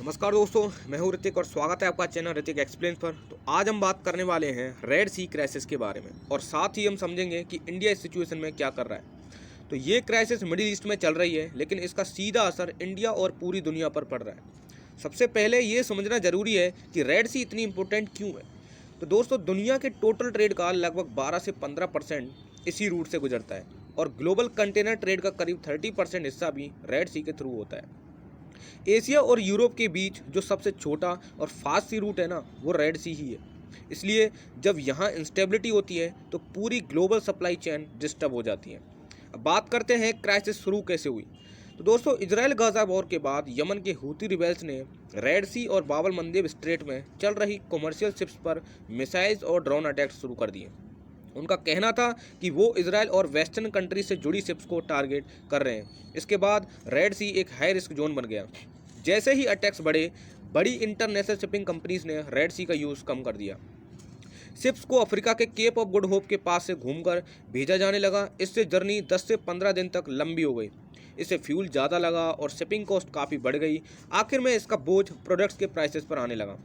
नमस्कार दोस्तों, मैं हूं ऋतिक और स्वागत है आपका चैनल ऋतिक एक्सप्लेन पर। तो आज हम बात करने वाले हैं रेड सी क्राइसिस के बारे में और साथ ही हम समझेंगे कि इंडिया इस सिचुएशन में क्या कर रहा है। तो ये क्राइसिस मिडिल ईस्ट में चल रही है, लेकिन इसका सीधा असर इंडिया और पूरी दुनिया पर पड़ रहा है। सबसे पहले ये समझना जरूरी है कि रेड सी इतनी इंपॉर्टेंट क्यों है। तो दोस्तों, दुनिया के टोटल ट्रेड का लगभग 12 से 15% इसी रूट से गुजरता है और ग्लोबल कंटेनर ट्रेड का करीब 30% हिस्सा भी रेड सी के थ्रू होता है। एशिया और यूरोप के बीच जो सबसे छोटा और फास्ट सी रूट है ना, वो रेड सी ही है। इसलिए जब यहाँ इंस्टेबिलिटी होती है तो पूरी ग्लोबल सप्लाई चेन डिस्टर्ब हो जाती है। अब बात करते हैं क्राइसिस शुरू कैसे हुई। तो दोस्तों, इजराइल गाजा वॉर के बाद यमन के हूती रिबेल्स ने रेड सी और बाब अल मंदेब स्ट्रेट में चल रही कमर्शियल शिप्स पर मिसाइल्स और ड्रोन अटैक्स शुरू कर दिए। उनका कहना था कि वो इजराइल और वेस्टर्न कंट्री से जुड़ी शिप्स को टारगेट कर रहे हैं। इसके बाद रेड सी एक हाई रिस्क जोन बन गया। जैसे ही अटैक्स बढ़े, बड़ी इंटरनेशनल शिपिंग कंपनीज ने रेड सी का यूज़ कम कर दिया। शिप्स को अफ्रीका के केप ऑफ गुड होप के पास से घूमकर भेजा जाने लगा। इससे जर्नी 10 से 15 दिन तक लंबी हो गई। इससे फ्यूल ज़्यादा लगा और शिपिंग कॉस्ट काफ़ी बढ़ गई। आखिर में इसका बोझ प्रोडक्ट्स के प्राइसेस पर आने लगा।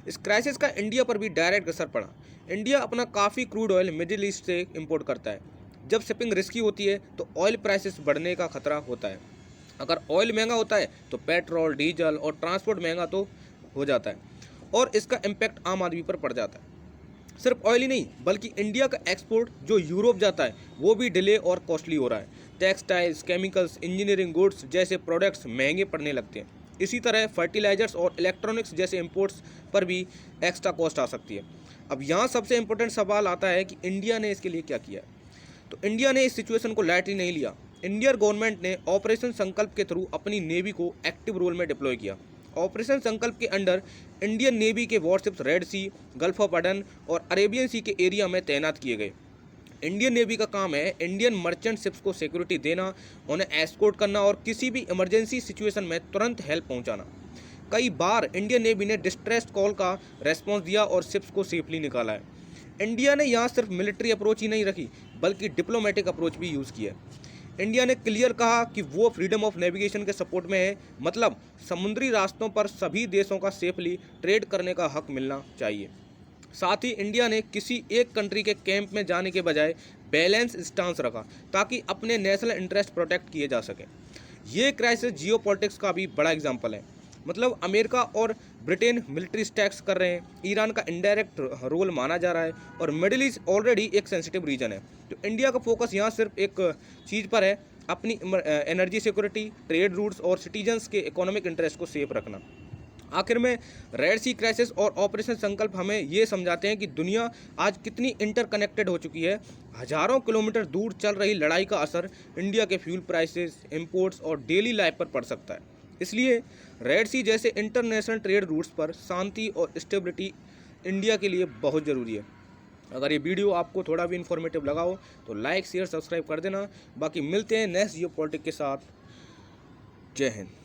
इस क्राइसिस का इंडिया पर भी डायरेक्ट असर पड़ा। इंडिया अपना काफ़ी क्रूड ऑयल मिडिल ईस्ट से इंपोर्ट करता है। जब शिपिंग रिस्की होती है तो ऑयल प्राइसेस बढ़ने का खतरा होता है। अगर ऑयल महंगा होता है तो पेट्रोल, डीजल और ट्रांसपोर्ट महंगा तो हो जाता है और इसका इम्पैक्ट आम आदमी पर पड़ जाता है। सिर्फ ऑयल ही नहीं, बल्कि इंडिया का एक्सपोर्ट जो यूरोप जाता है वो भी डिले और कॉस्टली हो रहा है। टेक्सटाइल्स, केमिकल्स, इंजीनियरिंग गुड्स जैसे प्रोडक्ट्स महंगे पड़ने लगते हैं। इसी तरह फर्टिलाइजर्स और इलेक्ट्रॉनिक्स जैसे इंपोर्ट्स पर भी एक्स्ट्रा कॉस्ट आ सकती है। अब यहाँ सबसे इम्पोर्टेंट सवाल आता है कि इंडिया ने इसके लिए क्या किया है। तो इंडिया ने इस सिचुएशन को लाइटली नहीं लिया। इंडियन गवर्नमेंट ने ऑपरेशन संकल्प के थ्रू अपनी नेवी को एक्टिव रोल में डिप्लॉय किया। ऑपरेशन संकल्प के अंडर इंडियन नेवी के warships red sea, gulf of Aden और अरेबियन सी के एरिया में तैनात किए गए। इंडियन नेवी का काम है इंडियन मर्चेंट शिप्स को सिक्योरिटी देना, उन्हें एस्कॉर्ट करना और किसी भी इमरजेंसी सिचुएशन में तुरंत हेल्प पहुंचाना। कई बार इंडियन नेवी ने डिस्ट्रेस कॉल का रेस्पॉन्स दिया और शिप्स को सेफली निकाला है। इंडिया ने यहाँ सिर्फ मिलिट्री अप्रोच ही नहीं रखी, बल्कि डिप्लोमेटिक अप्रोच भी यूज़ किया है। इंडिया ने क्लियर कहा कि वो फ्रीडम ऑफ नेविगेशन के सपोर्ट में है, मतलब समुद्री रास्तों पर सभी देशों का सेफली ट्रेड करने का हक मिलना चाहिए। साथ ही इंडिया ने किसी एक कंट्री के कैंप में जाने के बजाय बैलेंस स्टांस रखा ताकि अपने नेशनल इंटरेस्ट प्रोटेक्ट किए जा सकें। ये क्राइसिस जियोपॉलिटिक्स का भी बड़ा एग्जांपल है। मतलब अमेरिका और ब्रिटेन मिलिट्री स्टैक्स कर रहे हैं, ईरान का इनडायरेक्ट रोल माना जा रहा है और मिडिल ईस्ट ऑलरेडी एक सेंसिटिव रीजन है। तो इंडिया का फोकस यहाँ सिर्फ एक चीज़ पर है, अपनी एनर्जी सिक्योरिटी, ट्रेड रूट्स और सिटीजन्स के इकोनॉमिक इंटरेस्ट को सेफ रखना। आखिर में रेड सी क्राइसिस और ऑपरेशन संकल्प हमें ये समझाते हैं कि दुनिया आज कितनी इंटरकनेक्टेड हो चुकी है। हज़ारों किलोमीटर दूर चल रही लड़ाई का असर इंडिया के फ्यूल प्राइसेस, इंपोर्ट्स और डेली लाइफ पर पड़ सकता है। इसलिए रेड सी जैसे इंटरनेशनल ट्रेड रूट्स पर शांति और स्टेबिलिटी इंडिया के लिए बहुत ज़रूरी है। अगर ये वीडियो आपको थोड़ा भी इन्फॉर्मेटिव लगा हो तो लाइक, शेयर, सब्सक्राइब कर देना। बाकी मिलते हैं नेक्स्ट जियोपॉलिटिक्स के साथ। जय हिंद।